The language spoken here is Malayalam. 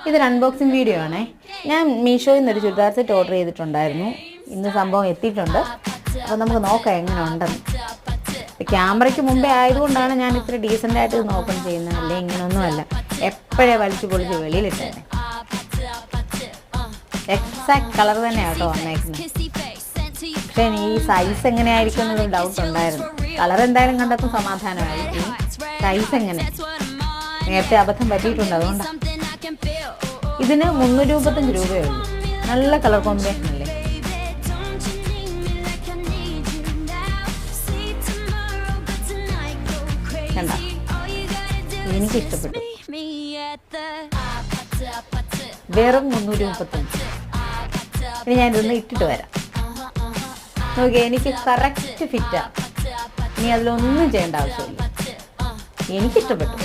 ഇതൊരു അൺബോക്സിങ് വീഡിയോ ആണേ. ഞാൻ മീഷോയിൽ നിന്നൊരു ചുരിദാർ സെറ്റ് ഓർഡർ ചെയ്തിട്ടുണ്ടായിരുന്നു. ഇന്ന് സംഭവം എത്തിയിട്ടുണ്ട്. അപ്പോൾ നമുക്ക് നോക്കാം എങ്ങനെ ഉണ്ടെന്ന്. ക്യാമറയ്ക്ക് മുമ്പേ ആയതുകൊണ്ടാണ് ഞാൻ ഇത്ര ഡീസൻ്റായിട്ട് ഇത് ഓപ്പൺ ചെയ്യുന്നത്. അല്ലേ ഇങ്ങനെയൊന്നുമല്ല, എപ്പോഴേ വലിച്ചു പൊളിച്ച് വെളിയിലിട്ടേനെ. എക്സാക്ട് കളർ തന്നെയാണ് കേട്ടോ വന്നേക്കുന്നത്. പക്ഷേ ഈ സൈസ് എങ്ങനെയായിരിക്കും എന്നൊരു ഡൗട്ട് ഉണ്ടായിരുന്നു. കളർ എന്തായാലും കണ്ടപ്പോൾ സമാധാനമായി. സൈസ് എങ്ങനെ നേരത്തെ അബദ്ധം പറ്റിയിട്ടുണ്ട്, അതുകൊണ്ടാണ്. ഇതിന് 325 രൂപയേ ഉള്ളൂ. നല്ല കളർ കോമ്പിനേഷൻ അല്ലേ? കണ്ട, എനിക്കിഷ്ടപ്പെട്ടു. വെറും 335. ഇനി ഞാനിതൊന്ന് ഇട്ടിട്ട് വരാം. നോക്കിയേ, എനിക്ക് കറക്റ്റ് ഫിറ്റാണ്. ഇനി അതിലൊന്നും ചെയ്യേണ്ട ആവശ്യമില്ല. എനിക്കിഷ്ടപ്പെട്ടു.